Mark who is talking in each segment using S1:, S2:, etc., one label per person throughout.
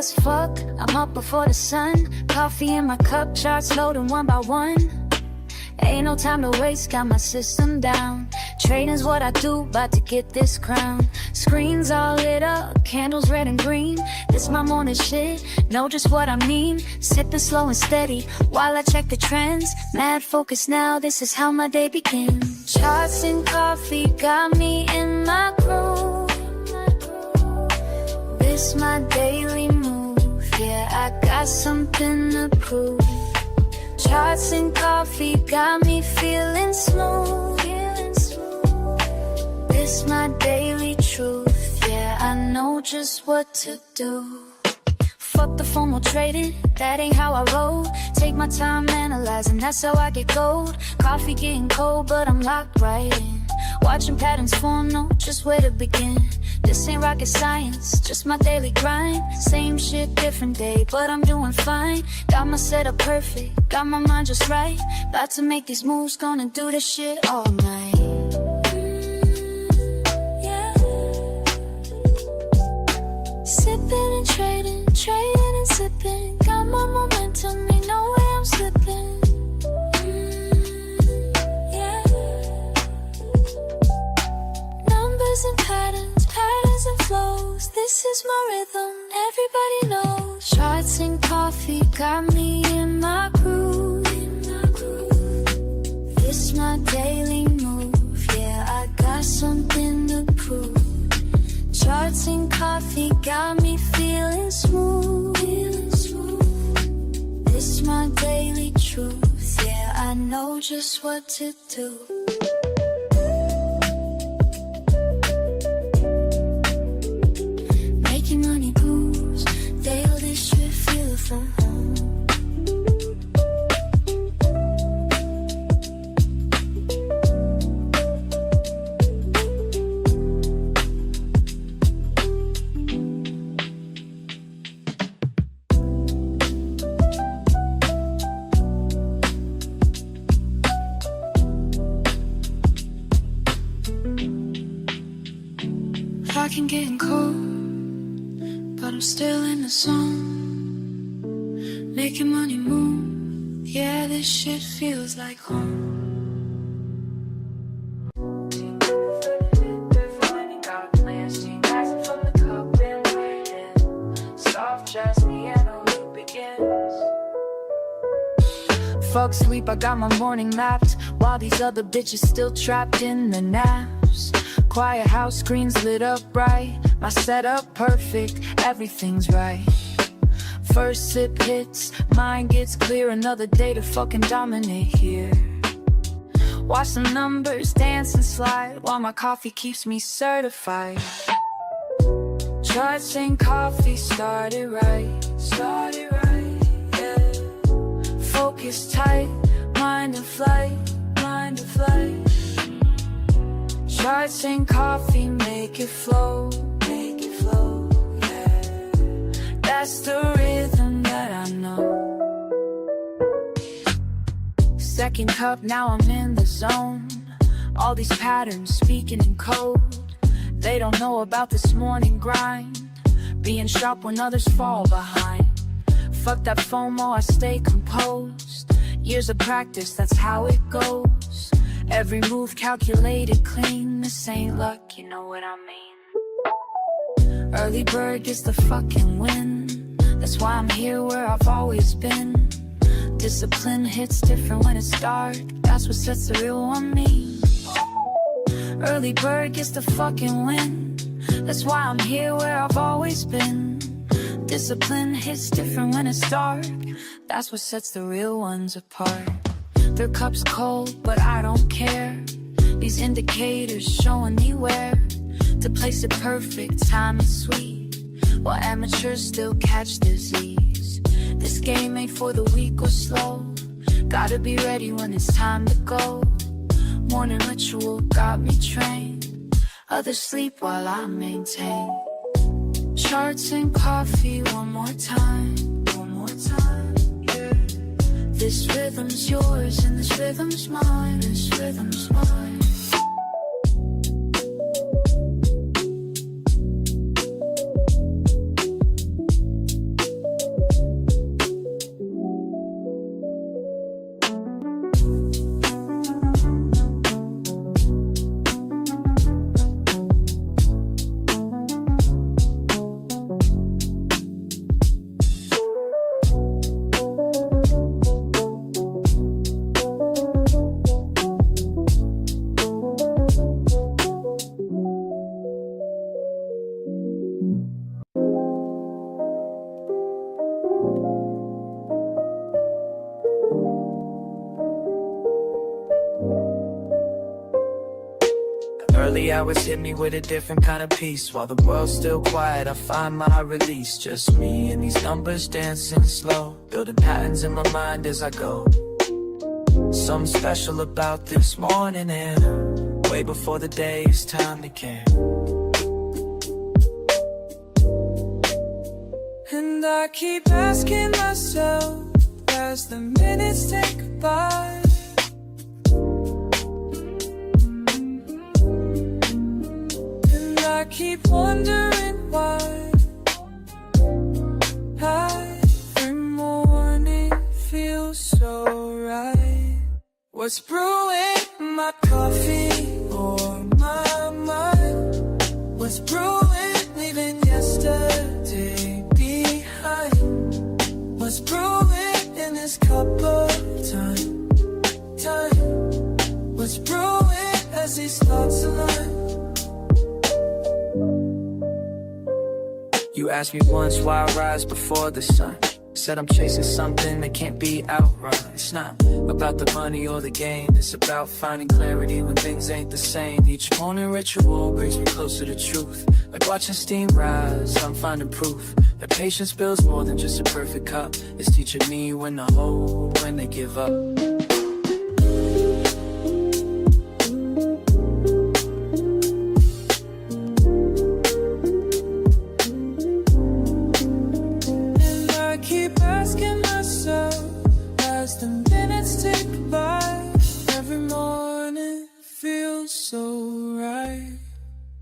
S1: as fuck, I'm up before the sun. Coffee in my cup, charts loading one by one. Ain't no time to waste, got my system down. Trading's what I do, about to get this crown. Screens all lit up, candles red and green. This my morning shit, know just what I mean. Sipping slow and steady, while I check the trends. Mad focus now, this is how my day begins. Charts and coffee got me in my groove. This my daily move, yeah, I got something to prove. Charts and coffee got me feeling smooth. This my daily truth, yeah, I know just what to do. Fuck the formal trading, that ain't how I roll. Take my time analyzing, that's how I get gold. Coffee getting cold, but I'm locked right in. Watching patterns form, know just where to begin. This ain't rocket science, just my daily grind. Same shit, different day, but I'm doing fine. Got my setup perfect, got my mind just right. About to make these moves, gonna do this shit all night. Yeah. Sipping and trading, trading and sipping. Got my momentum, ain't no way I'm slipping. And patterns, patterns and flows. This is my rhythm, everybody knows. Charts and coffee got me in my groove. This my daily move, yeah, I got something to prove. Charts and coffee got me feeling smooth. This my daily truth, yeah, I know just what to do. Money moves, they'll this should feel from home. I can get cold, but I'm still in the zone. Making money move, yeah, this shit feels like home. Got plans, rising from the cup and waiting. Soft jazz piano loop begins. Fuck sleep, I got my morning mapped, while these other bitches still trapped in the naps. Quiet house, screens lit up bright. My setup perfect, everything's right. First sip hits, mind gets clear. Another day to fucking dominate here. Watch the numbers dance and slide, while my coffee keeps me certified. Charts and coffee started right, yeah. Focus tight, mind in flight, mind in flight. Charts and coffee make it flow, yeah. That's the rhythm that I know. Second cup, now I'm in the zone. All these patterns speaking in code. They don't know about this morning grind, being sharp when others fall behind. Fuck that FOMO, I stay composed. Years of practice, that's how it goes. Every move calculated clean. This ain't luck, you know what I mean. Early bird gets the fucking win. That's why I'm here where I've always been. Discipline hits different when it's dark. That's what sets the real one me. Early bird gets the fucking win. That's why I'm here where I've always been. Discipline hits different when it's dark. That's what sets the real ones apart. Their cup's cold, but I don't care. These indicators showing me where to place it perfect, time is sweet, while amateurs still catch disease. This game ain't for the weak or slow. Gotta be ready when it's time to go. Morning ritual got me trained. Others sleep while I maintain. Charts and coffee one more time, yeah. This rhythm's yours and this rhythm's mine, this rhythm's mine. hours hit me with a different kind of peace. While the world's still quiet, I find my release. Just me and these numbers dancing slow, building patterns in my mind as I go. Something special about this morning and way before the day is time to care. And I keep asking myself as the minutes tick by, and I keep wondering why every morning feels so right. What's brewing in my coffee or my mind? What's brewing, leaving yesterday behind? What's brewing in this cup of time? What's brewing as these thoughts align? You asked me once why I rise before the sun. Said I'm chasing something that can't be outrun. It's not about the money or the gain, it's about finding clarity when things ain't the same. Each morning ritual brings me closer to truth. Like watching steam rise, I'm finding proof that patience builds more than just a perfect cup. It's teaching me when to hold, when to give up.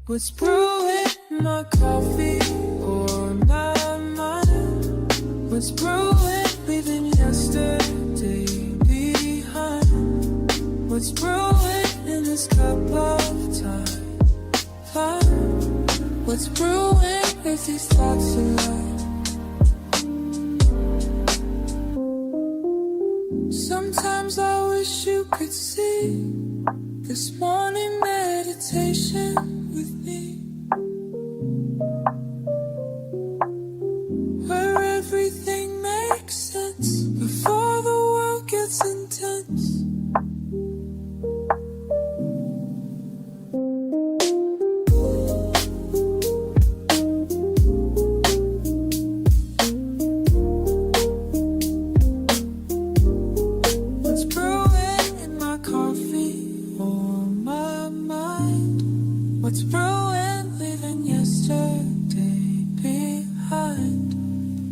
S1: What's brewing in my coffee or my mind? What's brewing, leaving yesterday behind? What's brewing in this cup of time? What's brewing with these thoughts alive? Sometimes I wish you could see this morning meditation with me, where everything makes sense before the world gets intense. What's brewing in my coffee or my mind? What's brewing, leaving yesterday behind?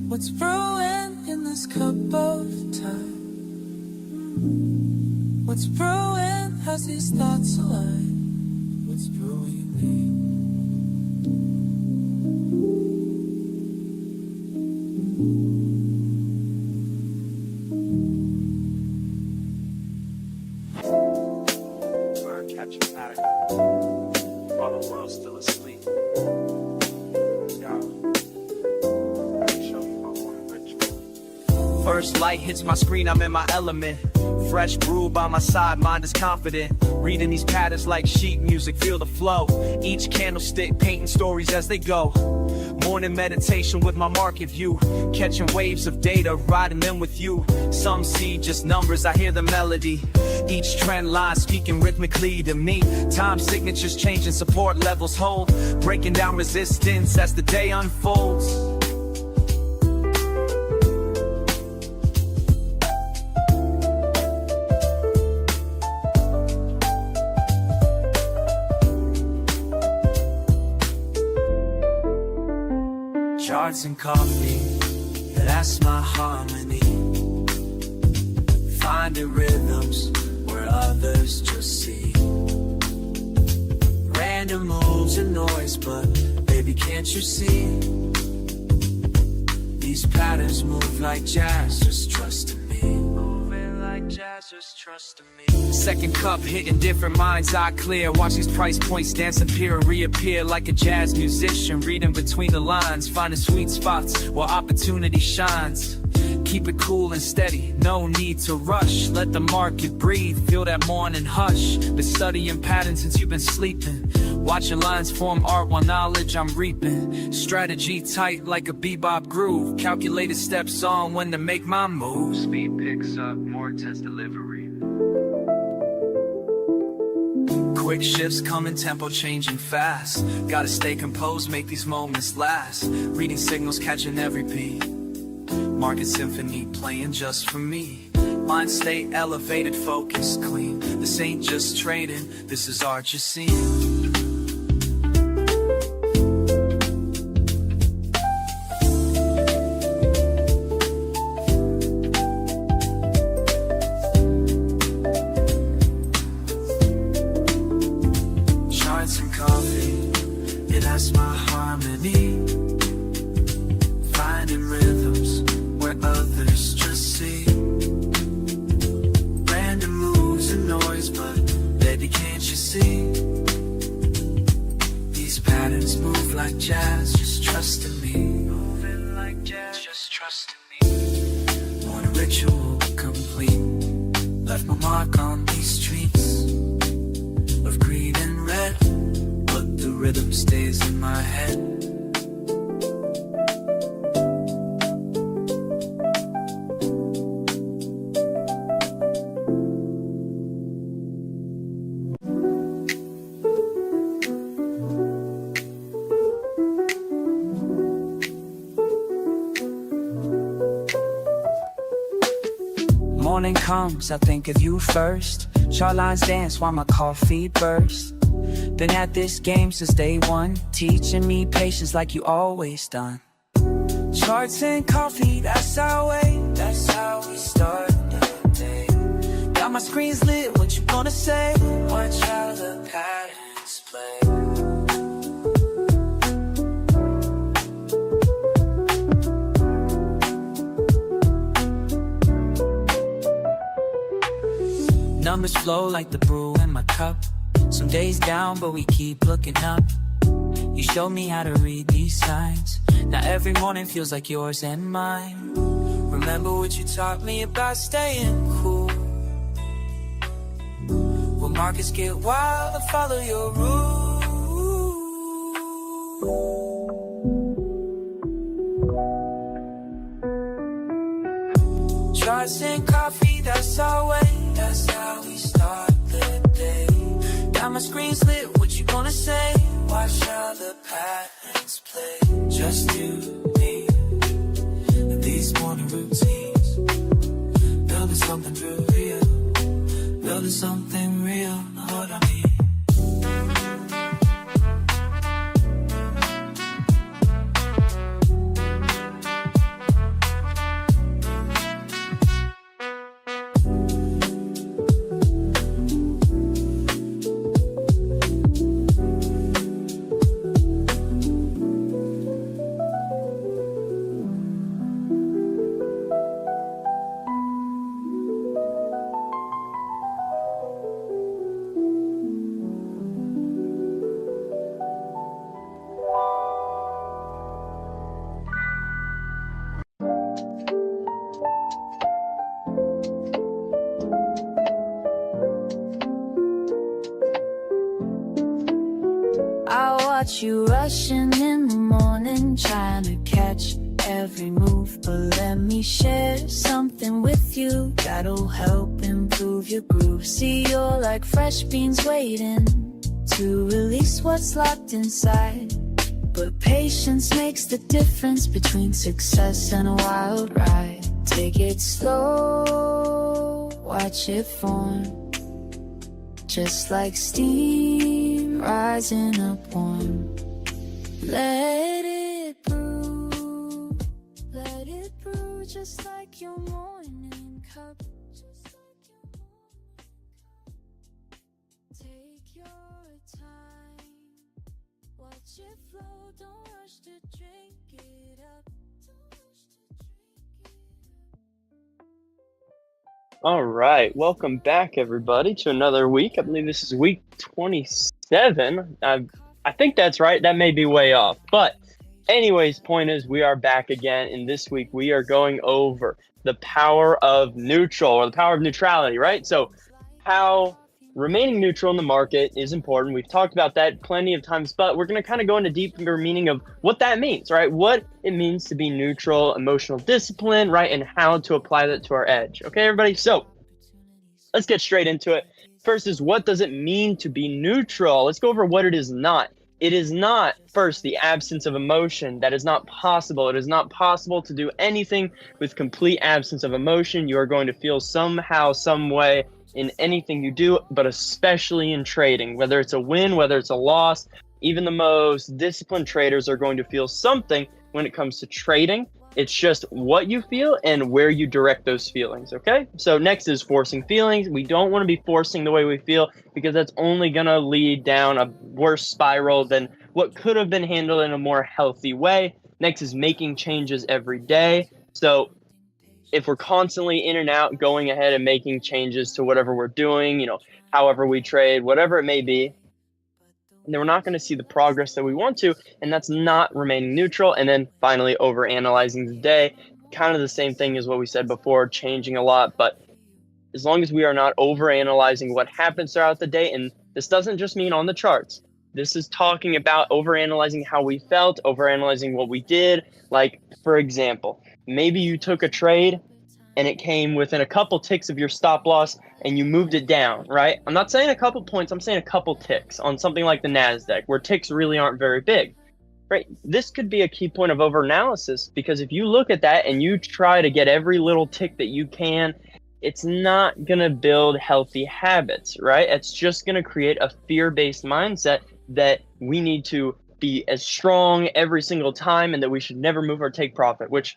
S1: What's brewing in this cup of time? What's brewing as these thoughts align? What's brewing in me? Bird catching pattern while the world's still asleep. First light hits my screen, I'm in my element. Fresh brew by my side, mind is confident. Reading these patterns like sheet music, feel the flow. Each candlestick painting stories as they go. Morning meditation with my market view. Catching waves of data, riding them with you. Some see just numbers, I hear the melody. Each trend line speaking rhythmically to me. Time signatures changing, support levels hold. Breaking down resistance as the day unfolds. Charts and coffee, that's my harmony. Finding rhythms where others just see. Random moves and noise, but baby, can't you see? These patterns move like jazz, just trust in me. Moving like jazz, just trust in me. Second cup hitting different minds, eye clear. Watch these price points dance, appear and reappear like a jazz musician. Reading between the lines, finding sweet spots where opportunity shines. Keep it cool and steady, no need to rush. Let the market breathe, feel that morning hush. Been studying patterns since you've been sleeping. Watching lines form art while knowledge I'm reaping. Strategy tight like a bebop groove. Calculated steps on when to make my move. Speed picks up, more intense delivery. Quick shifts come in tempo, changing fast. Gotta stay composed, make these moments last. Reading signals, catching every beat. Market symphony playing just for me. Mind state elevated, focused, clean. This ain't just trading, this is art you're seeing. Charts and coffee, it has my harmony. Finding rhythms where others just see. Random moves and noise, but baby, can't you see? These patterns move like jazz, just trust in me. Moving like jazz, just trust in me. Want a ritual complete. Left my mark on these streets of green and red, but the rhythm stays in my head. Morning comes, I think of you first. Chart lines dance while my coffee bursts. Been at this game since day one, teaching me patience like you always done. Charts and coffee, that's our way, that's how we start the day. Got my screens lit, what you gonna say? Watch how the patterns play. Numbers flow like the brew in my cup. Some days down, but we keep looking up. You showed me how to read these signs. Now every morning feels like yours and mine. Remember what you taught me about staying cool. When markets get wild, I follow your rules. Charts and coffee, that's our way. That's how we start the day. Got my screens lit, what you gonna say? Watch how the patterns play. Just you, me, and these morning routines. Building something real, building something real, know what I mean? I watch you rushing in the morning, trying to catch every move. But let me share something with you that'll help improve your groove. See, you're like fresh beans waiting to release what's locked inside. But patience makes the difference between success and a wild ride. Take it slow, watch it form, just like steam rising up warm. Let it brew, just like your morning cup. Just like your morning cup. Take your time, watch it flow, don't rush to drink it up.
S2: All right, welcome back, everybody, to another week. I believe this is week 27. I think that's right. That may be way off. But anyways, point is we are back again, and this week we are going over the power of neutral, or the power of neutrality, right? So how remaining neutral in the market is important. We've talked about that plenty of times, but we're going to kind of go into deeper meaning of what that means, right? What it means to be neutral, emotional discipline, right? And how to apply that to our edge. Okay, everybody? So let's get straight into it. First is, what does it mean to be neutral? Let's go over what it is not. It is not, first, the absence of emotion. That is not possible. It is not possible to do anything with complete absence of emotion. You are going to feel somehow, some way in anything you do, but especially in trading. Whether it's a win, whether it's a loss, even the most disciplined traders are going to feel something when it comes to trading. It's just what you feel and where you direct those feelings, okay? So next is forcing feelings. We don't want to be forcing the way we feel, because that's only going to lead down a worse spiral than what could have been handled in a more healthy way. Next is making changes every day. So if we're constantly in and out, going ahead and making changes to whatever we're doing, however we trade, whatever it may be, then we're not going to see the progress that we want to, and that's not remaining neutral. And then finally, over-analyzing the day, kind of the same thing as what we said before, changing a lot, but as long as we are not over-analyzing what happens throughout the day, and this doesn't just mean on the charts, this is talking about over-analyzing how we felt, over-analyzing what we did. Like, for example, maybe you took a trade and it came within a couple ticks of your stop loss and you moved it down, right? I'm not saying a couple points, I'm saying a couple ticks on something like the NASDAQ, where ticks really aren't very big, right? This could be a key point of over-analysis, because if you look at that and you try to get every little tick that you can, it's not going to build healthy habits, right? It's just going to create a fear-based mindset that we need to be as strong every single time and that we should never move or take profit, which,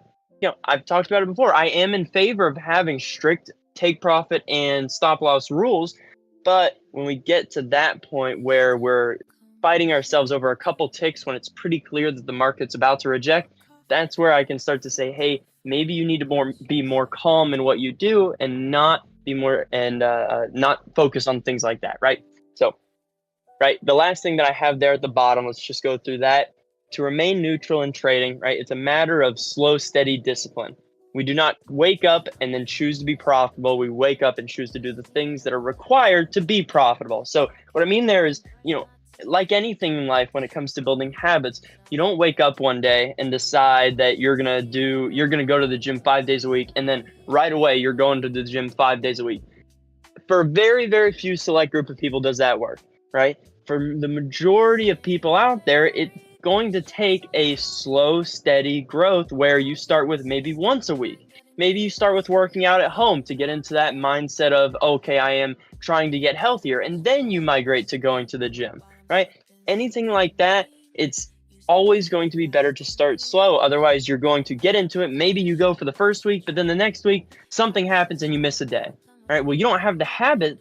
S2: I've talked about it before. I am in favor of having strict take profit and stop loss rules. But when we get to that point where we're fighting ourselves over a couple ticks, when it's pretty clear that the market's about to reject, that's where I can start to say, hey, maybe you need to be more calm in what you do and not be more not focus on things like that, right? So, right, the last thing that I have there at the bottom, let's just go through that. To remain neutral in trading, right, it's a matter of slow, steady discipline. We do not wake up and then choose to be profitable. We wake up and choose to do the things that are required to be profitable. So what I mean there is, like anything in life, when it comes to building habits, you don't wake up one day and decide that you're going to go to the gym 5 days a week, and then right away you're going to the gym 5 days a week. For a very, very few select group of people does that work, right? For the majority of people out there, it's going to take a slow, steady growth where you start with maybe once a week. Maybe you start with working out at home to get into that mindset of, okay, I am trying to get healthier, and then you migrate to going to the gym, right? Anything like that, it's always going to be better to start slow. Otherwise, you're going to get into it. Maybe you go for the first week, but then the next week, something happens and you miss a day, right? Well, you don't have the habit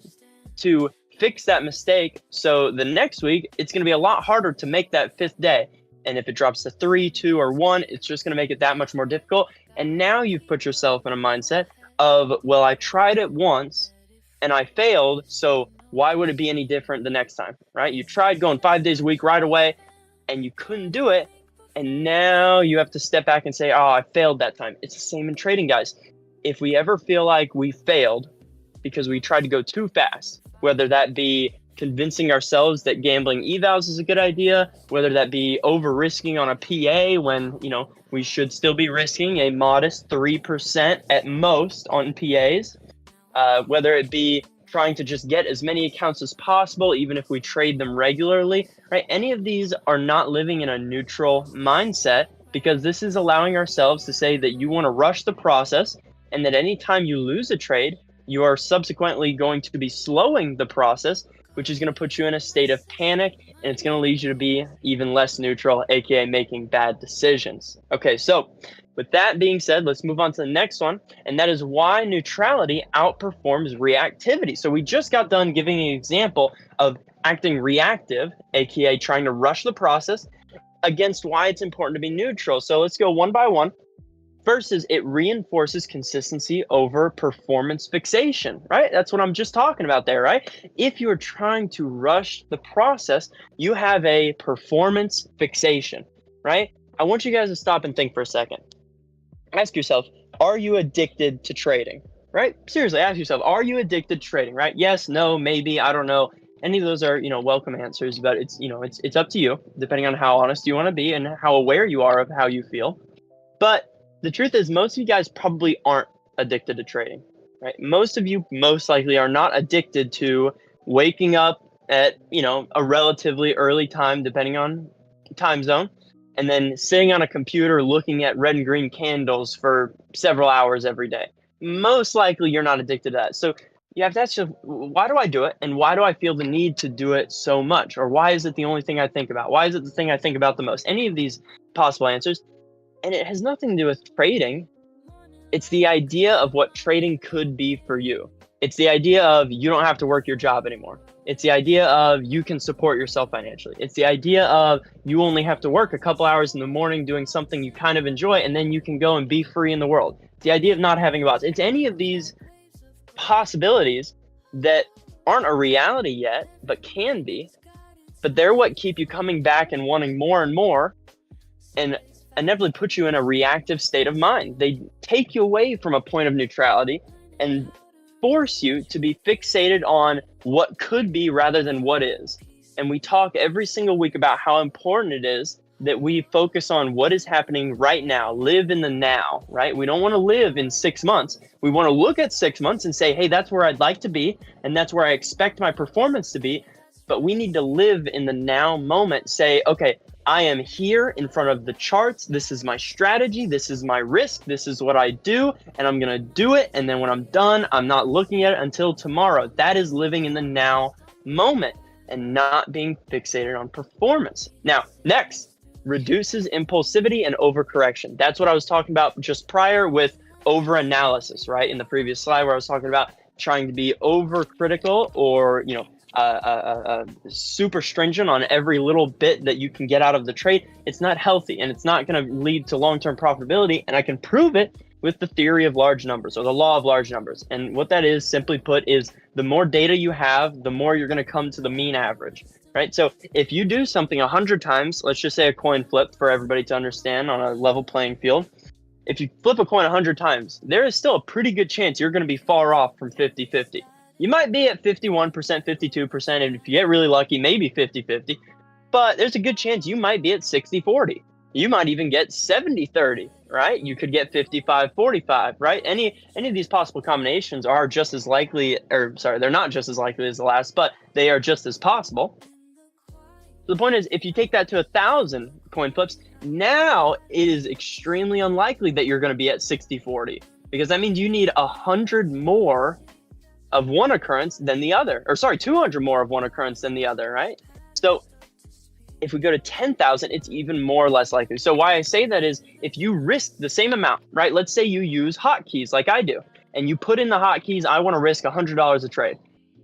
S2: to fix that mistake. So the next week, it's going to be a lot harder to make that fifth day. And if it drops to 3, 2, or 1, it's just going to make it that much more difficult. And now you've put yourself in a mindset of, well, I tried it once and I failed, so why would it be any different the next time, right? You tried going 5 days a week right away and you couldn't do it. And now you have to step back and say, oh, I failed that time. It's the same in trading, guys. If we ever feel like we failed because we tried to go too fast, whether that be convincing ourselves that gambling evals is a good idea, whether that be over-risking on a PA when, we should still be risking a modest 3% at most on PAs, whether it be trying to just get as many accounts as possible, even if we trade them regularly, right? Any of these are not living in a neutral mindset, because this is allowing ourselves to say that you want to rush the process, and that anytime you lose a trade, you are subsequently going to be slowing the process, which is going to put you in a state of panic, and it's going to lead you to be even less neutral, aka making bad decisions. Okay, so with that being said, let's move on to the next one, and that is why neutrality outperforms reactivity. So we just got done giving an example of acting reactive, aka trying to rush the process, against why it's important to be neutral. So let's go one by one. First is it reinforces consistency over performance fixation, right? That's what I'm just talking about there, right? If you're trying to rush the process, you have a performance fixation, right? I want you guys to stop and think for a second. Ask yourself, are you addicted to trading, right? Seriously, ask yourself, are you addicted to trading, right? Yes, no, maybe, I don't know. Any of those are, welcome answers, but it's up to you, depending on how honest you want to be and how aware you are of how you feel. But the truth is, most of you guys probably aren't addicted to trading, right? Most of you most likely are not addicted to waking up at, a relatively early time, depending on time zone, and then sitting on a computer looking at red and green candles for several hours every day. Most likely you're not addicted to that. So you have to ask yourself, why do I do it? And why do I feel the need to do it so much? Or why is it the only thing I think about? Why is it the thing I think about the most? Any of these possible answers. And it has nothing to do with trading. It's the idea of what trading could be for you. It's the idea of you don't have to work your job anymore. It's the idea of you can support yourself financially. It's the idea of you only have to work a couple hours in the morning doing something you kind of enjoy, and then you can go and be free in the world. It's the idea of not having a boss. It's any of these possibilities that aren't a reality yet, but can be. But they're what keep you coming back and wanting more and more, and inevitably put you in a reactive state of mind. They take you away from a point of neutrality and force you to be fixated on what could be rather than what is. And we talk every single week about how important it is that we focus on what is happening right now, live in the now, right? We don't want to live in 6 months. We want to look at 6 months and say, hey, that's where I'd like to be, and that's where I expect my performance to be. But we need to live in the now moment, say, okay, I am here in front of the charts. This is my strategy. This is my risk. This is what I do, and I'm going to do it. And then when I'm done, I'm not looking at it until tomorrow. That is living in the now moment and not being fixated on performance. Now, next, reduces impulsivity and overcorrection. That's what I was talking about just prior with over-analysis, right? In the previous slide where I was talking about trying to be overcritical or, super stringent on every little bit that you can get out of the trade. It's not healthy, and it's not going to lead to long-term profitability. And I can prove it with the theory of large numbers, or the law of large numbers. And what that is, simply put, is the more data you have, the more you're going to come to the mean average, right? So if you do something 100 times, let's just say a coin flip for everybody to understand on a level playing field. If you flip a coin 100 times, there is still a pretty good chance you're going to be far off from 50-50. You might be at 51%, 52%, and if you get really lucky, maybe 50-50. But there's a good chance you might be at 60-40. You might even get 70-30, right? You could get 55-45, right? Any of these possible combinations are just as likely, they're not just as likely as the last, but they are just as possible. So the point is, if you take that to 1,000 coin flips, now it is extremely unlikely that you're going to be at 60-40, because that means you need 100 more of one occurrence than the other, 200 more of one occurrence than the other, right? So if we go to 10,000, it's even more or less likely. So why I say that is, if you risk the same amount, right? Let's say you use hotkeys like I do, and you put in the hotkeys, I want to risk $100 a trade.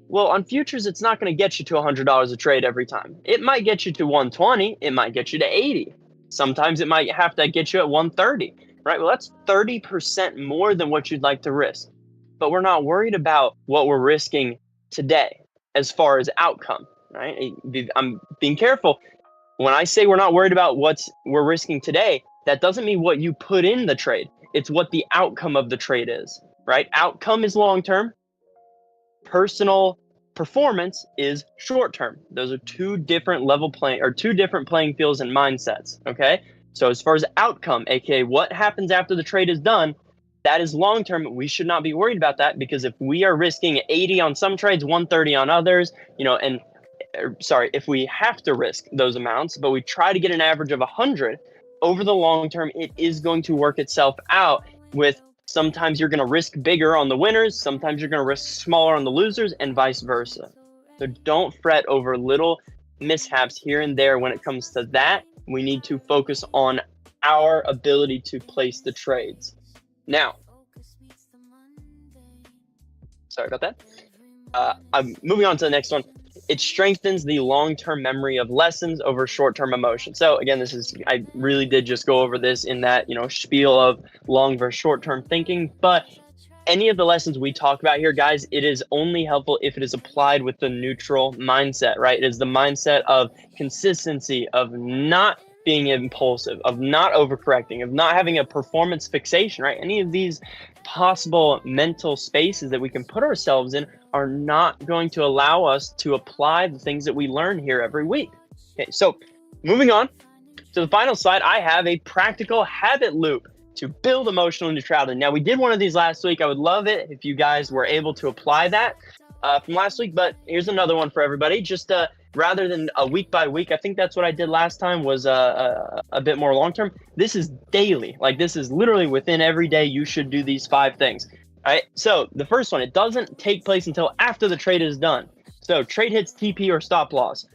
S2: Well, on futures, it's not going to get you to $100 a trade every time. It might get you to 120. It might get you to 80. Sometimes it might have to get you at 130, right? Well, that's 30% more than what you'd like to risk. But we're not worried about what we're risking today as far as outcome, right? I'm being careful. When I say we're not worried about what we're risking today, that doesn't mean what you put in the trade. It's what the outcome of the trade is, right? Outcome is long-term. Personal performance is short-term. Those are two different playing fields and mindsets, okay? So as far as outcome, aka what happens after the trade is done, that is long-term. We should not be worried about that, because if we are risking 80 on some trades, 130 on others, if we have to risk those amounts, but we try to get an average of 100 over the long term, it is going to work itself out with sometimes you're going to risk bigger on the winners, sometimes you're going to risk smaller on the losers, and vice versa. So don't fret over little mishaps here and there when it comes to that. We need to focus on our ability to place the trades. Now, sorry about that. I'm moving on to the next one. It strengthens the long-term memory of lessons over short-term emotion. So again, I really did just go over this in that, spiel of long versus short-term thinking, but any of the lessons we talk about here, guys, it is only helpful if it is applied with the neutral mindset, right? It is the mindset of consistency, of not being impulsive, of not overcorrecting, of not having a performance fixation, right? Any of these possible mental spaces that we can put ourselves in are not going to allow us to apply the things that we learn here every week. Okay, so moving on to the final slide, I have a practical habit loop to build emotional neutrality. Now, we did one of these last week. I would love it if you guys were able to apply that. from last week. But here's another one for everybody. Just rather than a week by week, I think that's what I did last time, was a bit more long term. This is daily. Like, this is literally within every day you should do these 5 things. All right. So the first one, it doesn't take place until after the trade is done. So trade hits TP or stop loss.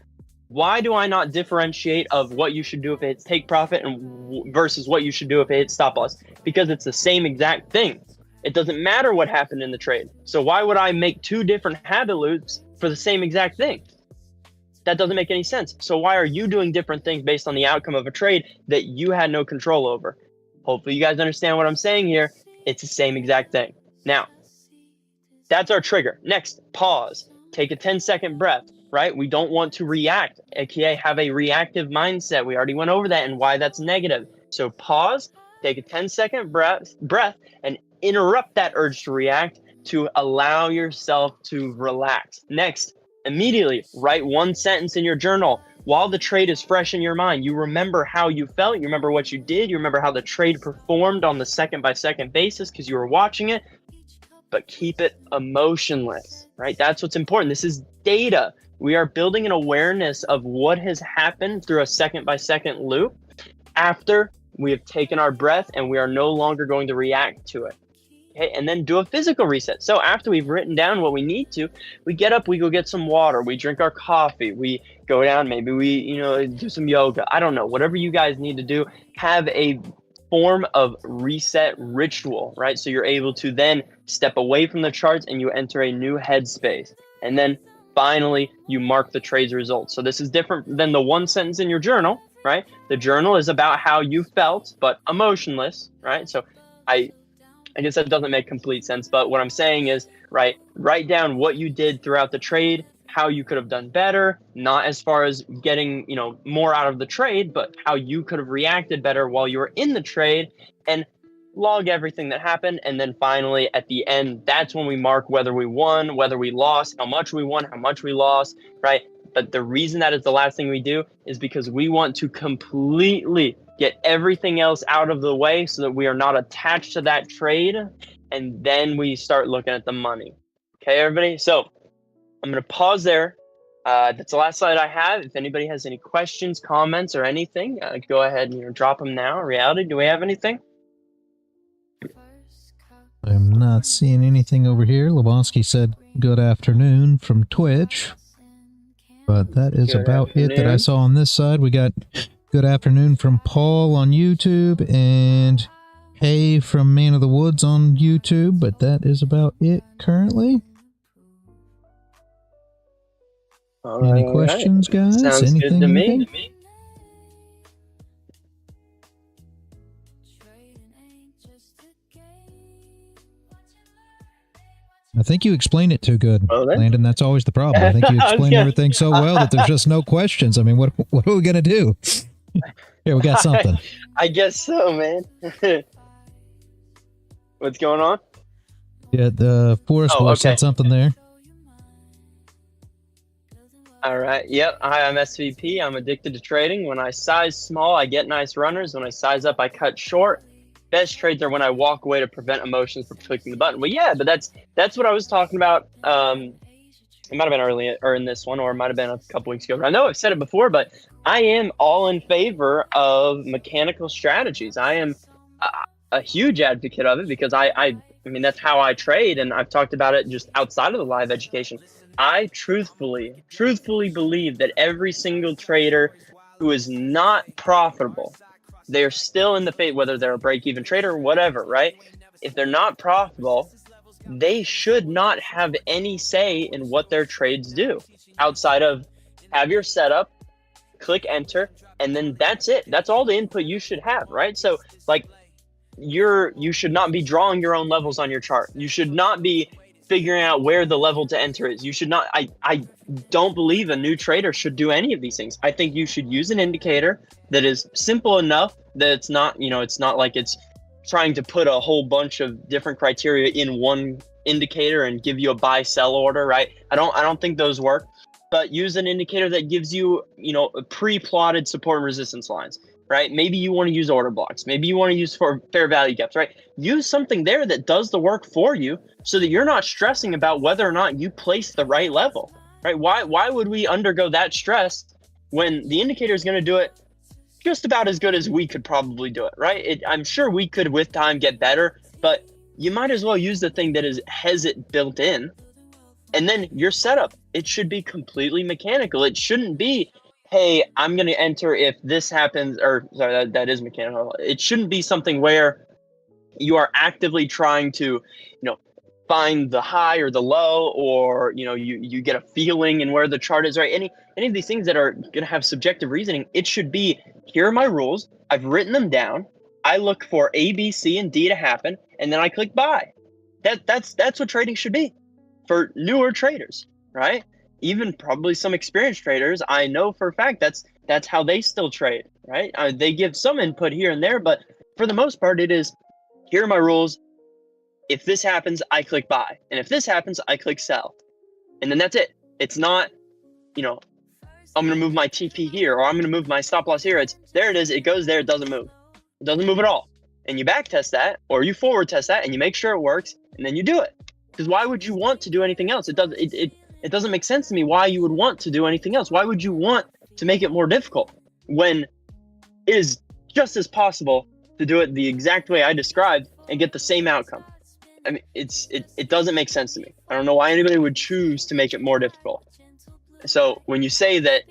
S2: Why do I not differentiate of what you should do if it hits take profit and versus what you should do if it hits stop loss? Because it's the same exact thing. It doesn't matter what happened in the trade. So why would I make 2 different habit loops for the same exact thing? That doesn't make any sense. So why are you doing different things based on the outcome of a trade that you had no control over? Hopefully you guys understand what I'm saying here. It's the same exact thing. Now, that's our trigger. Next, pause. Take a 10-second breath, right? We don't want to react, aka have a reactive mindset. We already went over that and why that's negative. So pause, take a 10-second breath, and interrupt that urge to react to allow yourself to relax. Next, immediately write 1 sentence in your journal while the trade is fresh in your mind. You remember how you felt, you remember what you did, you remember how the trade performed on the second-by-second basis because you were watching it, but keep it emotionless, right? That's what's important. This is data. We are building an awareness of what has happened through a second-by-second loop after we have taken our breath and we are no longer going to react to it. Okay, and then do a physical reset. So after we've written down what we need to, we get up, we go get some water, we drink our coffee, we go down, maybe we, do some yoga. I don't know, whatever you guys need to do, have a form of reset ritual, right? So you're able to then step away from the charts and you enter a new headspace. And then finally, you mark the trade's results. So this is different than the 1 sentence in your journal, right? The journal is about how you felt, but emotionless, right? So I guess that doesn't make complete sense, but what I'm saying is, right, write down what you did throughout the trade, how you could have done better, not as far as getting, more out of the trade, but how you could have reacted better while you were in the trade, and log everything that happened. And then finally, at the end, that's when we mark whether we won, whether we lost, how much we won, how much we lost, right? But the reason that is the last thing we do is because we want to completely get everything else out of the way so that we are not attached to that trade. And then we start looking at the money. Okay, everybody? So I'm going to pause there. That's the last slide I have. If anybody has any questions, comments, or anything, go ahead and drop them now. Reality, do we have anything?
S3: I'm not seeing anything over here. Lebowski said good afternoon from Twitch. But that is good about afternoon. It that I saw on this side. We got good afternoon from Paul on YouTube and Hey from Man of the Woods on YouTube, but that is about it currently. Any questions, guys?
S2: Sounds
S3: anything,
S2: good to
S3: anything?
S2: me.
S3: I think you explained it too good, Landon. That's always the problem. I think you explained everything so well that there's just no questions. I mean, what are we going to do? Here, we got something.
S2: I guess so, man. What's going on?
S3: Yeah, the Forest Wolf said something there.
S2: All right. Yep. Hi, I'm SVP. I'm addicted to trading. When I size small, I get nice runners. When I size up, I cut short. Best trades are when I walk away to prevent emotions from clicking the button. Well, yeah, but that's what I was talking about. It might have been early or in this one, or it might have been a couple weeks ago. I know I've said it before, but I am all in favor of mechanical strategies. I am a huge advocate of it because I mean, that's how I trade, and I've talked about it just outside of the live education. I truthfully believe that every single trader who is not profitable, they're still in the fate, whether they're a break-even trader or whatever, right? If they're not profitable, they should not have any say in what their trades do outside of have your setup, click enter, and then that's it. That's all the input you should have, right? So like you should not be drawing your own levels on your chart. You should not be figuring out where the level to enter is. You should not, I don't believe a new trader should do any of these things. I think you should use an indicator that is simple enough that it's not, it's not like it's trying to put a whole bunch of different criteria in one indicator and give you a buy sell order, right? I don't think those work, but use an indicator that gives you, pre-plotted support and resistance lines. right? Maybe you want to use order blocks. Maybe you want to use for fair value gaps, right? Use something there that does the work for you so that you're not stressing about whether or not you place the right level, right? Why would we undergo that stress when the indicator is going to do it just about as good as we could probably do it, right? I'm sure we could with time get better, but you might as well use the thing that has it built in. And then your setup, it should be completely mechanical. It shouldn't be, hey, I'm going to enter if this happens, or sorry, that is mechanical. It shouldn't be something where you are actively trying to, find the high or the low, or, you get a feeling in where the chart is, right? Any of these things that are going to have subjective reasoning, it should be, here are my rules. I've written them down. I look for A, B, C, and D to happen, and then I click buy. That's what trading should be for newer traders, right? Even probably some experienced traders, I know for a fact that's how they still trade, right? They give some input here and there, but for the most part, it is, here are my rules. If this happens, I click buy. And if this happens, I click sell. And then that's it. It's not, I'm going to move my TP here, or I'm going to move my stop loss here. There it is. It goes there. It doesn't move. It doesn't move at all. And you back test that, or you forward test that, and you make sure it works, and then you do it. Because why would you want to do anything else? It doesn't make sense to me why you would want to do anything else. Why would you want to make it more difficult when it is just as possible to do it the exact way I described and get the same outcome? I mean, it doesn't make sense to me. I don't know why anybody would choose to make it more difficult. So when you say that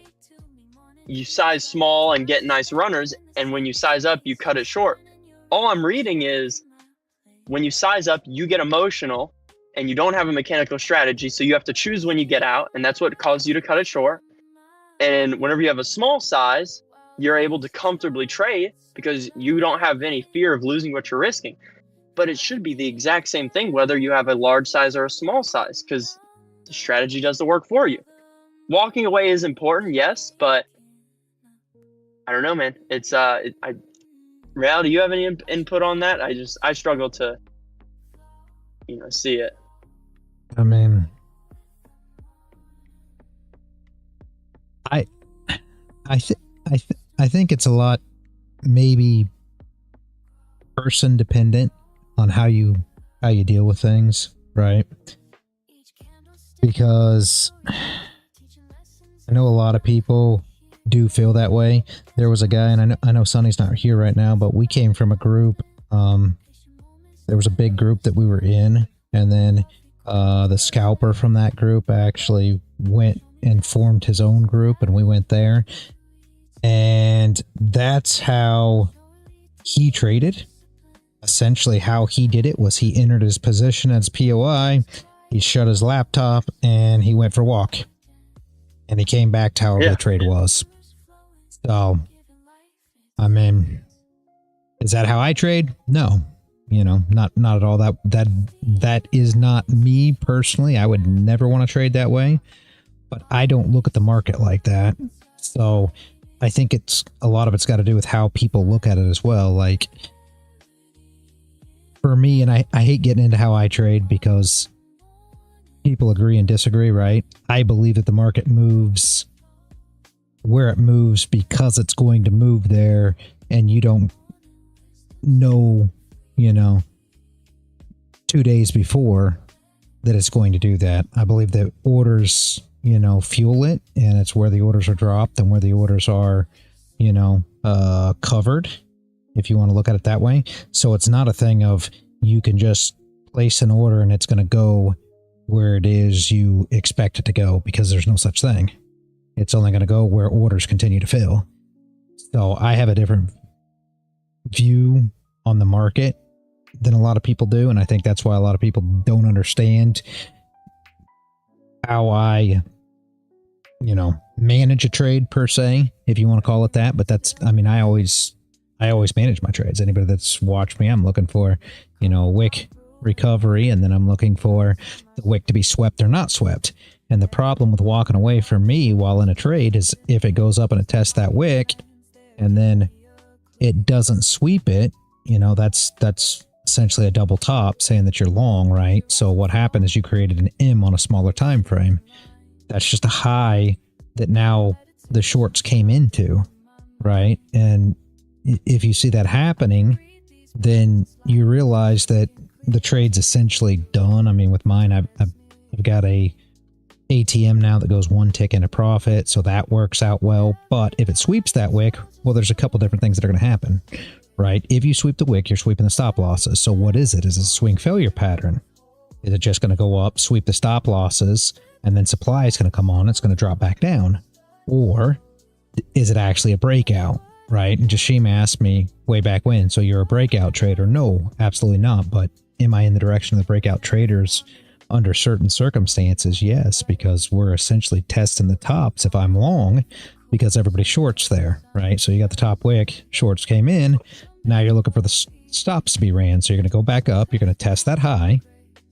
S2: you size small and get nice runners, and when you size up, you cut it short, all I'm reading is when you size up, you get emotional and you don't have a mechanical strategy. So you have to choose when you get out, and that's what caused you to cut it short. And whenever you have a small size, you're able to comfortably trade because you don't have any fear of losing what you're risking. But it should be the exact same thing, whether you have a large size or a small size, because the strategy does the work for you. Walking away is important, yes, but I don't know, man. Real, do you have any input on that? I struggle to, see it.
S3: I mean, I think it's a lot, maybe person dependent on how you deal with things, right? Because I know a lot of people do feel that way. There was a guy, and I know Sonny's not here right now, but we came from a group. There was a big group that we were in, and then the scalper from that group actually went and formed his own group, and we went there, and that's how he traded. Essentially how he did it was he entered his position as POI, he shut his laptop, and he went for a walk, and he came back to however the trade was. So I mean, is that how I trade? No, not at all. That is not me personally. I would never want to trade that way, but I don't look at the market like that. So I think a lot of it's got to do with how people look at it as well. Like for me, and I hate getting into how I trade because people agree and disagree, right? I believe that the market moves where it moves because it's going to move there, and you don't know, 2 days before that it's going to do that. I believe that orders, fuel it, and it's where the orders are dropped and where the orders are, covered, if you want to look at it that way. So it's not a thing of you can just place an order and it's going to go where it is you expect it to go, because there's no such thing. It's only going to go where orders continue to fill. So I have a different view on the market than a lot of people do, and I think that's why a lot of people don't understand how I, manage a trade per se, if you want to call it that. But I always manage my trades. Anybody that's watched me, I'm looking for, a wick recovery, and then I'm looking for the wick to be swept or not swept. And the problem with walking away for me while in a trade is if it goes up and it tests that wick and then it doesn't sweep it, that's essentially a double top saying that you're long, right? So what happened is you created an M on a smaller time frame. That's just a high that now the shorts came into, right? And if you see that happening, then you realize that the trade's essentially done. I mean, with mine, I've got a ATM now that goes one tick into profit, so that works out well. But if it sweeps that wick, well, there's a couple different things that are going to happen, right? If you sweep the wick, you're sweeping the stop losses. So what is it? Is it a swing failure pattern? Is it just going to go up, sweep the stop losses, and then supply is going to come on, it's going to drop back down? Or is it actually a breakout, right? And Jashim asked me way back when, so you're a breakout trader? No, absolutely not. But am I in the direction of the breakout traders under certain circumstances? Yes, because we're essentially testing the tops if I'm long, because everybody shorts there, right? So you got the top wick, shorts came in, now you're looking for the stops to be ran. So you're going to go back up, you're going to test that high,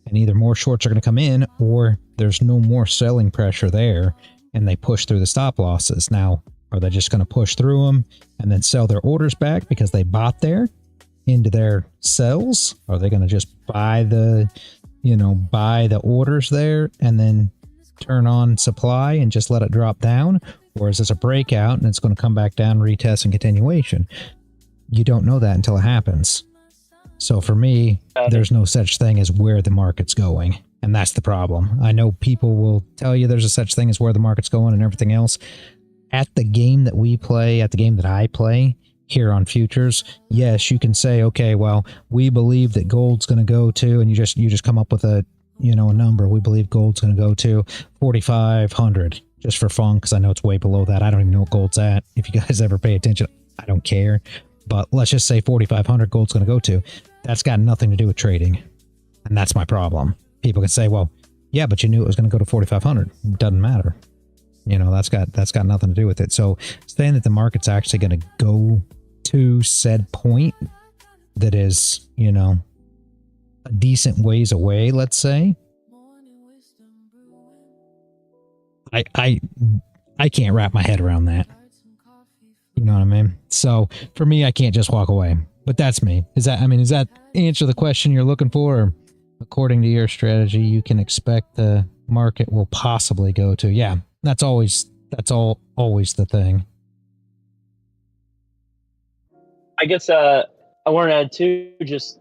S3: and either more shorts are going to come in or there's no more selling pressure there and they push through the stop losses. Now, are they just going to push through them and then sell their orders back because they bought there into their sells? Are they going to just buy the orders there and then turn on supply and just let it drop down? Or is this a breakout and it's going to come back down, retest, and continuation? You don't know that until it happens. So for me, there's no such thing as where the market's going. And that's the problem. I know people will tell you there's a such thing as where the market's going and everything else. At the game that we play, at the game that I play here on futures, yes, you can say, okay, well, we believe that gold's going to go to, and you just come up with a number. We believe gold's going to go to 4,500 just for fun, because I know it's way below that. I don't even know what gold's at. If you guys ever pay attention, I don't care. But let's just say 4,500 gold's going to go to. That's got nothing to do with trading. And that's my problem. People can say, well, yeah, but you knew it was going to go to 4,500. It doesn't matter. That's got nothing to do with it. So saying that the market's actually going to go to said point that is, a decent ways away, let's say, I can't wrap my head around that. You know what I mean? So for me, I can't just walk away. But that's me. Does that answer the question you're looking for? Or according to your strategy, you can expect the market will possibly go to. Yeah, that's always the thing.
S2: I guess I want to add too, just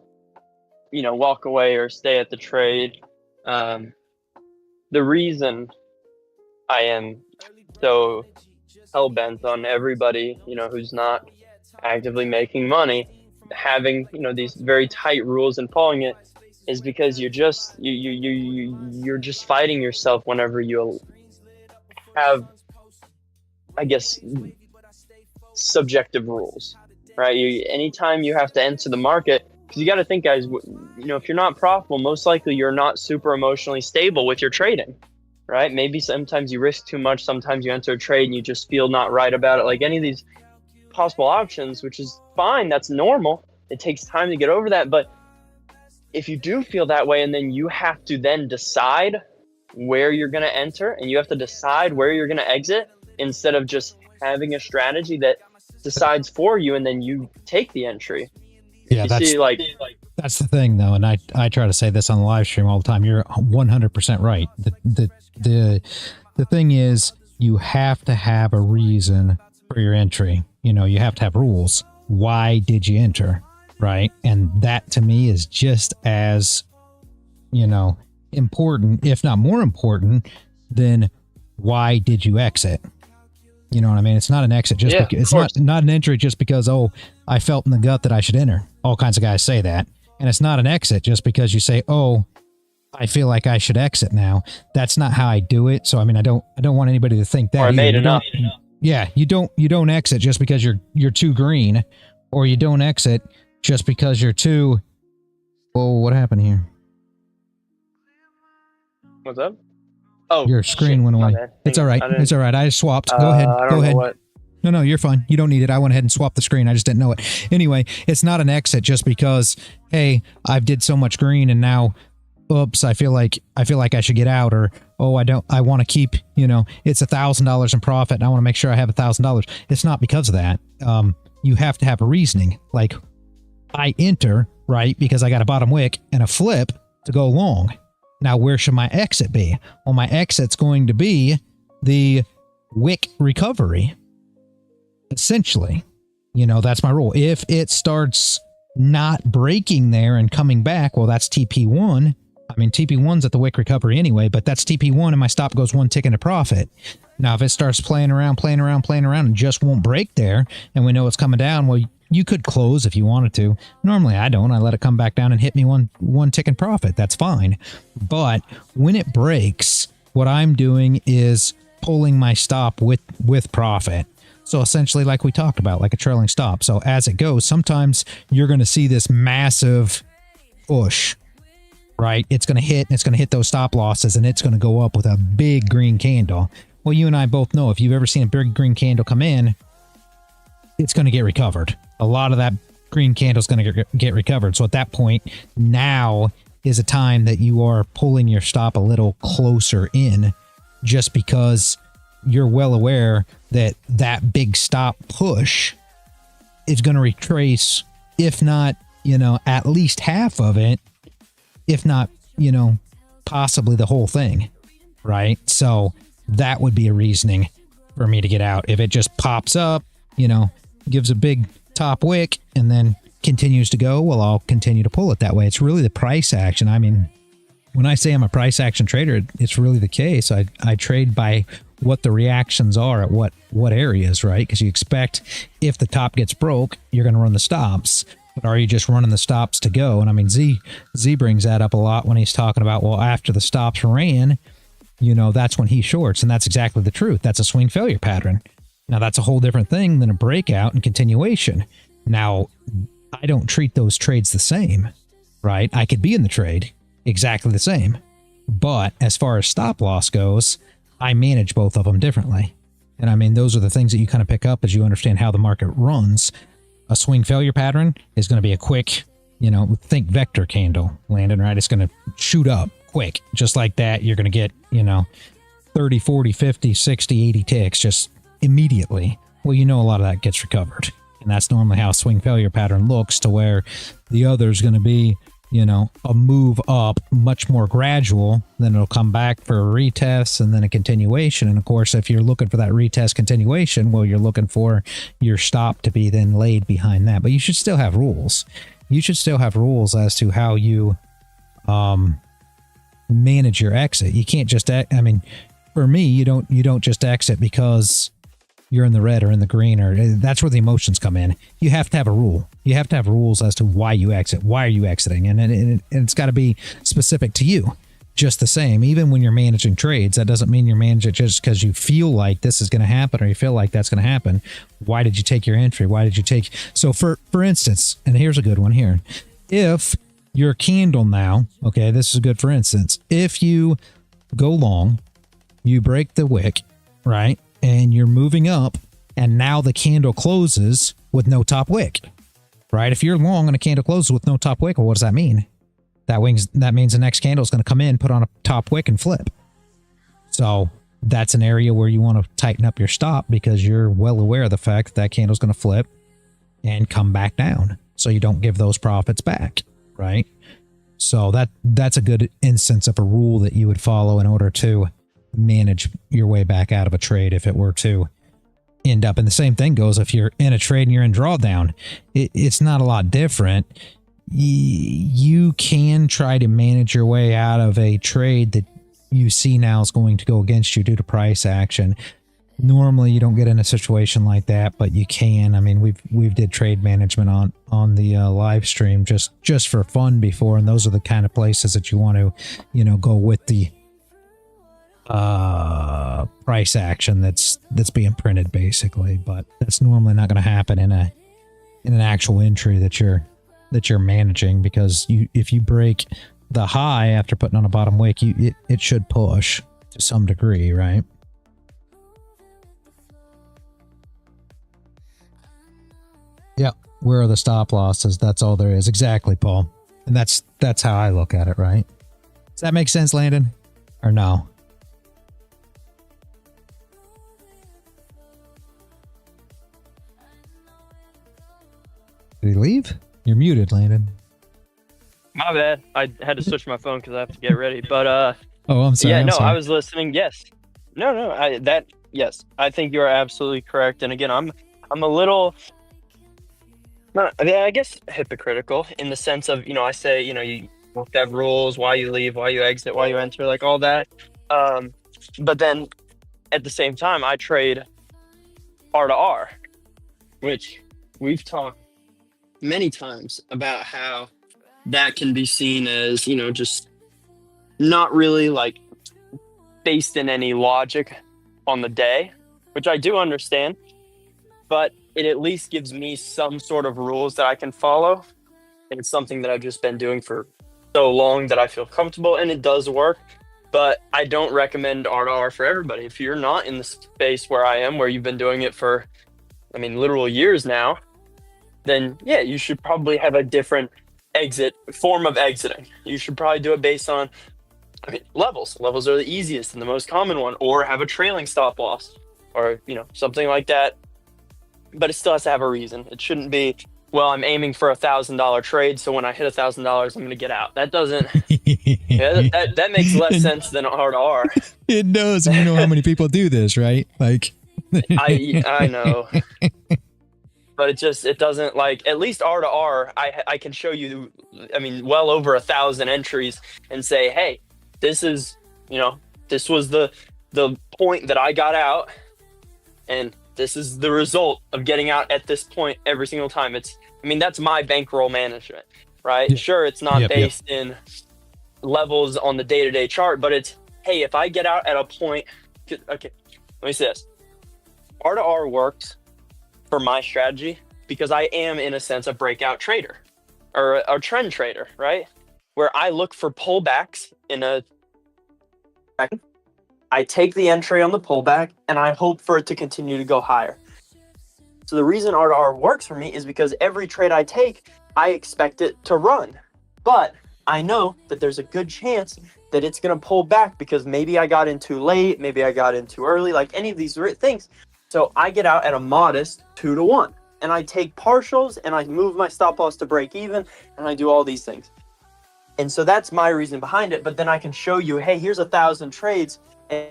S2: walk away or stay at the trade. The reason I am so hell-bent on everybody who's not actively making money having these very tight rules and following it is because you're just fighting yourself whenever you have, I guess, subjective rules, right? Anytime you have to enter the market, because you got to think, guys, if you're not profitable, most likely you're not super emotionally stable with your trading, right? Maybe sometimes you risk too much. Sometimes you enter a trade and you just feel not right about it. Like any of these possible options, which is fine. That's normal. It takes time to get over that. But if you do feel that way, and then you have to then decide where you're going to enter and you have to decide where you're going to exit, instead of just having a strategy that decides for you and then you take the entry.
S3: Yeah, that's the thing though. And I try to say this on the live stream all the time. You're 100% right. The thing is, you have to have a reason for your entry. You have to have rules. Why did you enter? Right. And that to me is just as, important, if not more important, than why did you exit? You know what I mean? It's not an exit just because it's not an entry just because, oh, I felt in the gut that I should enter. All kinds of guys say that. And it's not an exit just because you say, oh, I feel like I should exit now. That's not how I do it. So I mean, I don't want anybody to think that.
S2: Or I made enough.
S3: Yeah, you don't exit just because you're too green, or you don't exit just because you're too. Oh, what happened here?
S2: What's up? Oh,
S3: your screen went away. It's all right. It's all right. I just swapped. Go ahead. Go ahead. No, you're fine. You don't need it. I went ahead and swapped the screen. I just didn't know it. Anyway, it's not an exit just because, hey, I've did so much green and now, oops, I feel like I should get out, or oh, I want to keep, it's $1,000 in profit and I want to make sure I have $1,000. It's not because of that. You have to have a reasoning. Like, I enter, right, because I got a bottom wick and a flip to go long. Now, where should my exit be? Well, my exit's going to be the wick recovery, essentially. That's my rule. If it starts not breaking there and coming back, well, that's TP1. I mean, TP1's at the wick recovery anyway, but that's TP1 and my stop goes one tick into profit. Now, if it starts playing around and just won't break there, and we know it's coming down, well, you could close if you wanted to. Normally, I don't. I let it come back down and hit me one tick in profit. That's fine. But when it breaks, what I'm doing is pulling my stop with profit. So essentially, like we talked about, like a trailing stop. So as it goes, sometimes you're going to see this massive push, right? It's going to hit, and it's going to hit those stop losses, and it's going to go up with a big green candle. Well, you and I both know if you've ever seen a big green candle come in, it's going to get recovered. A lot of that green candle is going to get recovered. So at that point, now is a time that you are pulling your stop a little closer in, just because you're well aware that that big stop push is going to retrace, if not, at least half of it, if not, possibly the whole thing, right? So that would be a reasoning for me to get out. If it just pops up, gives a big top wick and then continues to go, well, I'll continue to pull it that way. It's really the price action. I mean, when I say I'm a price action trader, it's really the case. I trade by what the reactions are at what areas, right? Because you expect if the top gets broke, you're going to run the stops. But are you just running the stops to go? And I mean, Z brings that up a lot when he's talking about, well, after the stops ran, that's when he shorts. And that's exactly the truth. That's a swing failure pattern. Now, that's a whole different thing than a breakout and continuation. Now, I don't treat those trades the same, right? I could be in the trade exactly the same. But as far as stop loss goes, I manage both of them differently. And I mean, those are the things that you kind of pick up as you understand how the market runs. A swing failure pattern is going to be a quick, think vector candle, Landon, right? It's going to shoot up quick. Just like that, you're going to get, 30, 40, 50, 60, 80 ticks just immediately. Well, a lot of that gets recovered. And that's normally how a swing failure pattern looks, to where the other is going to be, a move up much more gradual. Then it'll come back for a retest and then a continuation. And of course, if you're looking for that retest continuation, well, you're looking for your stop to be then laid behind that. But you should still have rules. You should still have rules as to how you manage your exit. You can't just, for me, you don't just exit because you're in the red or in the green, or that's where the emotions come in. You have to have a rule. You have to have rules as to why you exit. Why are you exiting? And it's got to be specific to you. Just the same, even when you're managing trades, that doesn't mean you're managing just because you feel like this is going to happen or you feel like that's going to happen. Why did you take your entry? Why did you take? So for instance, and here's a good one here. If your candle now, okay, this is good for instance. If you go long, you break the wick, right? And you're moving up, and now the candle closes with no top wick, right? If you're long and a candle closes with no top wick, well, what does that mean? That means the next candle is going to come in, put on a top wick, and flip. So that's an area where you want to tighten up your stop, because you're well aware of the fact that candle is going to flip and come back down, so you don't give those profits back, right? So that's a good instance of a rule that you would follow in order to manage your way back out of a trade if it were to end up. And the same thing goes if you're in a trade and you're in drawdown. It's not a lot different. You can try to manage your way out of a trade that you see now is going to go against you due to price action. Normally you don't get in a situation like that, but you can. I mean, we've did trade management on the live stream just for fun before, and those are the kind of places that you want to go with the price action that's being printed, basically. But that's normally not going to happen in an actual entry that you're managing, because if you break the high after putting on a bottom wick, it should push to some degree, right? Yeah, where are the stop losses? That's all there is. Exactly, Paul. And that's how I look at it, right? Does that make sense, Landon? Or no? Did he leave? You're muted, Landon.
S2: My bad. I had to switch my phone because I have to get ready. But
S3: oh, I'm sorry.
S2: Yeah,
S3: I'm
S2: no,
S3: sorry.
S2: I was listening. Yes. No. Yes, I think you are absolutely correct. And again, I'm a little I guess hypocritical in the sense of, I say, you have to have rules, why you leave, why you exit, why you enter, like all that. Um, but then at the same time, I trade R to R, which we've talked many times about how that can be seen as, just not really like based in any logic on the day, which I do understand, but it at least gives me some sort of rules that I can follow. And it's something that I've just been doing for so long that I feel comfortable, and it does work. But I don't recommend R to R for everybody. If you're not in the space where I am, where you've been doing it for, literal years now, then yeah, you should probably have a different form of exiting. You should probably do it based on, levels. Levels are the easiest and the most common one, or have a trailing stop loss, or something like that. But it still has to have a reason. It shouldn't be, well, I'm aiming for $1,000 trade, so when I hit $1,000, I'm going to get out. That doesn't. that makes less sense than R to R.
S3: It does, and you know how many people do this, right? Like,
S2: I know, but it doesn't, like, at least R to R. I can show you, well over 1,000 entries and say, hey, this is, this was the point that I got out, and this is the result of getting out at this point every single time. That's my bankroll management, right?
S3: Yeah.
S2: Sure, it's not based in levels on the day-to-day chart, but it's, hey, if I get out at a point, okay, let me say this. R to R works for my strategy because I am, in a sense, a breakout trader or a trend trader, right? Where I look for pullbacks I take the entry on the pullback and I hope for it to continue to go higher. So the reason R to R works for me is because every trade I take, I expect it to run. But I know that there's a good chance that it's going to pull back because maybe I got in too late, maybe I got in too early, like any of these things. So I get out at a modest 2 to 1 and I take partials and I move my stop loss to break even and I do all these things. And so that's my reason behind it. But then I can show you, hey, here's 1,000 trades. And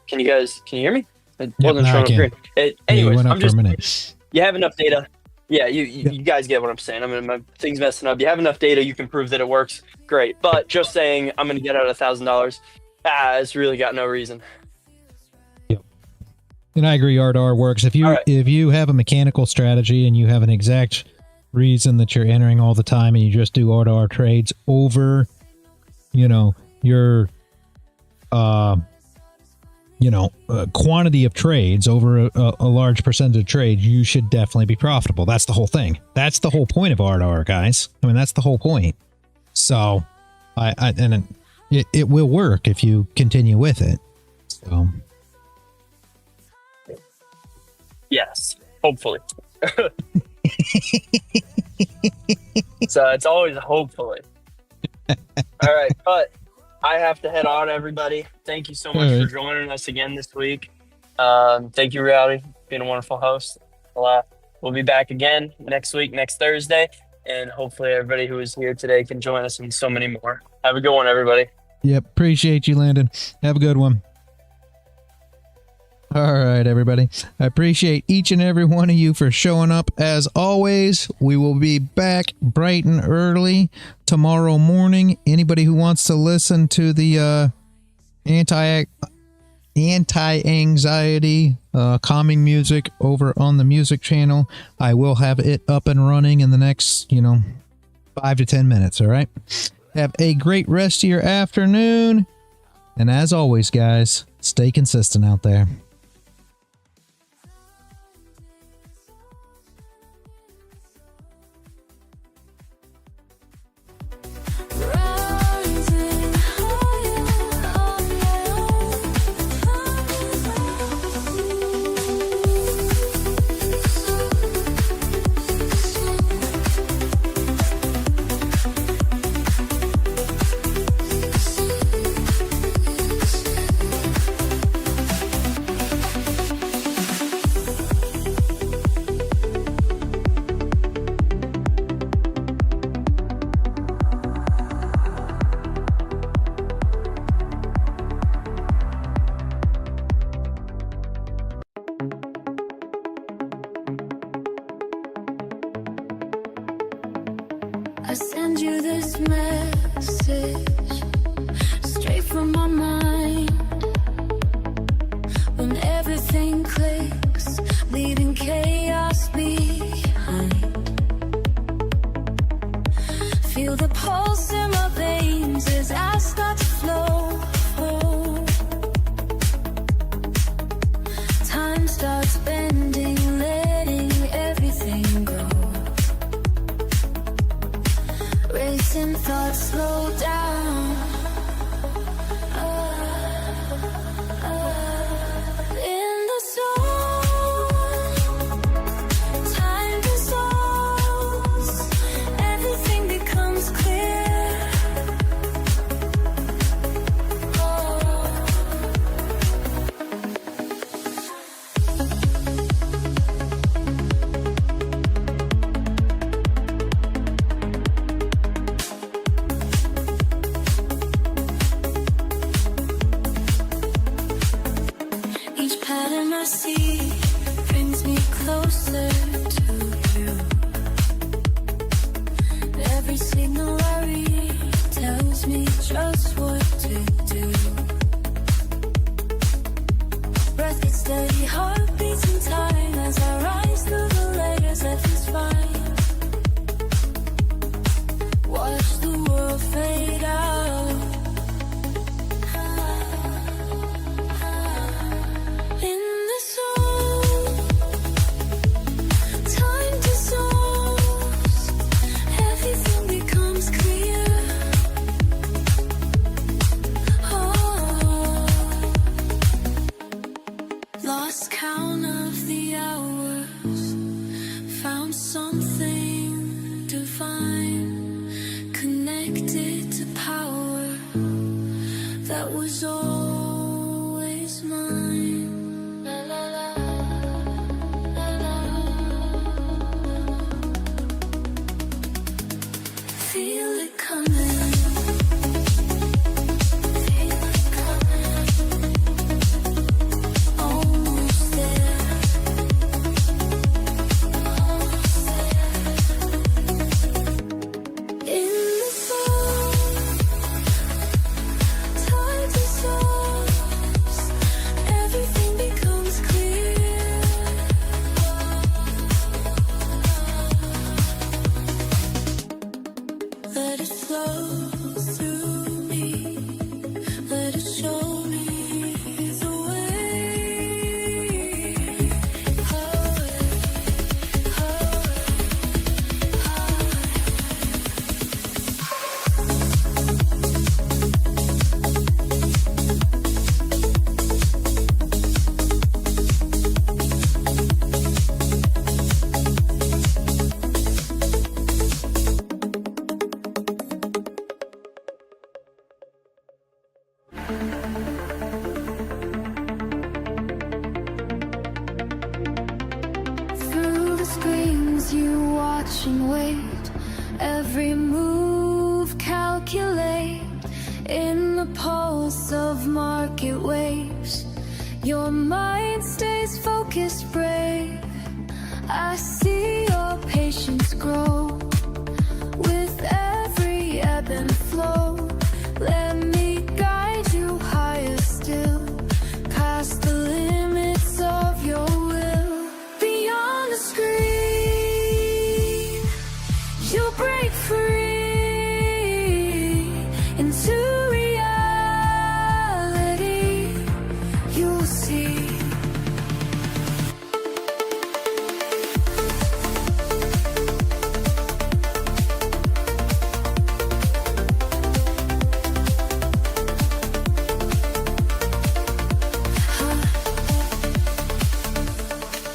S2: can you hear me? It wasn't showing up green. Anyways, I'm just, you have enough data. Yeah, you guys get what I'm saying. My thing's messing up. You have enough data, you can prove that it works. Great. But just saying I'm going to get out $1,000, it's really got no reason.
S3: And I agree, R to R works. If you have a mechanical strategy and you have an exact reason that you're entering all the time and you just do R to R trades over, your quantity of trades over a large percentage of trades, you should definitely be profitable. That's the whole thing. That's the whole point of R to R, guys. That's the whole point. So, it will work if you continue with it. So.
S2: Yes, hopefully. So it's always hopefully. All right, but I have to head on, everybody. Thank you so much for joining us again this week. Thank you, Rowdy, being a wonderful host. We'll be back again next week, next Thursday, and hopefully everybody who is here today can join us and so many more. Have a good one, everybody.
S3: Yep, appreciate you, Landon. Have a good one. All right, everybody. I appreciate each and every one of you for showing up. As always, we will be back bright and early tomorrow morning. Anybody who wants to listen to the anti-anxiety calming music over on the music channel, I will have it up and running in the next, 5 to 10 minutes. All right. Have a great rest of your afternoon. And as always, guys, stay consistent out there.
S1: I send you this message straight from my mind. When everything clicks, leaving chaos behind. Feel the pulse in my veins as I start to flow. Time starts bending, letting everything go. Racing thoughts slow down. In the zone, time dissolves, everything becomes clear. Each pattern I see brings me closer to you. Every signal I read tells me just what to do. Breath gets steady, heart beats in time as I rise through the layers of this fire. Watch the world fade out. In the zone, time dissolves, everything becomes clear. Lost count of the hours, found something divine, connected to power that was always mine. La, la, la, la, la. Feel it coming. Feel it coming. Almost there. Almost there. In the zone, time dissolves, everything becomes clear. Let it flow through me, let it show me the way. Through the screens you watch and wait, every move calculate. In the pulse of market waves, your mind stays focused, brave. I see your patience grow with every ebb and flow. Let me guide you higher still, past the limits of your will. Beyond the screen, you'll break free into reality. You'll see.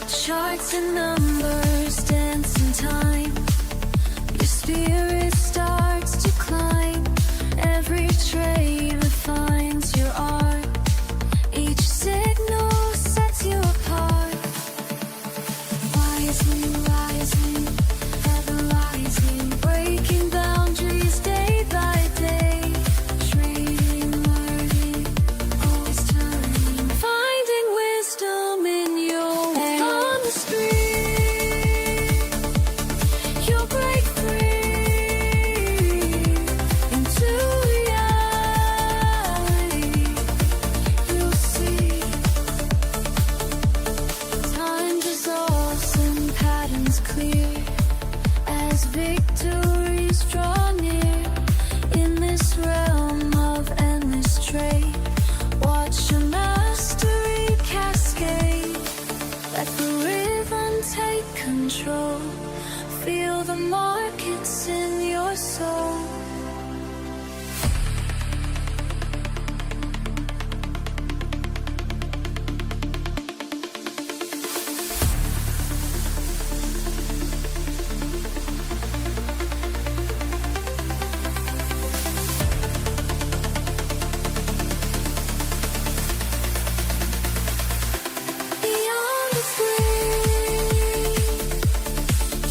S1: Charts and numbers dance in time. Your spirit starts to climb. Every trade refines your art. Each signal sets you apart. Rising, rising, ever rising, breaking boundaries day by day. Trading, learning, always turning, finding wisdom in your way. On the screen, you'll break free control. Feel the markets in your soul. Beyond the screen,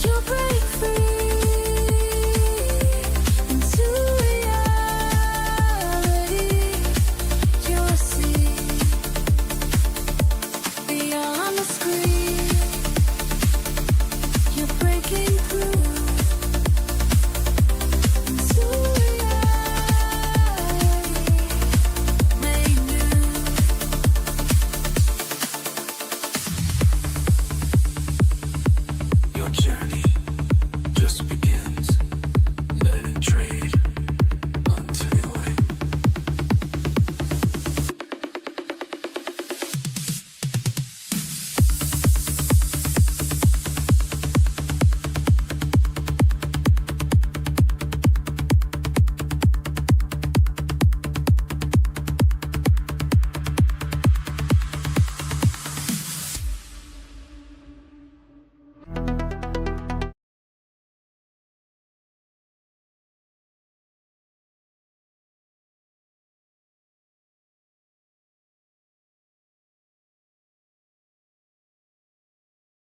S1: you'll break free into reality. You'll see. Beyond the screen, you're breaking through into reality made new.
S4: Your journey just began.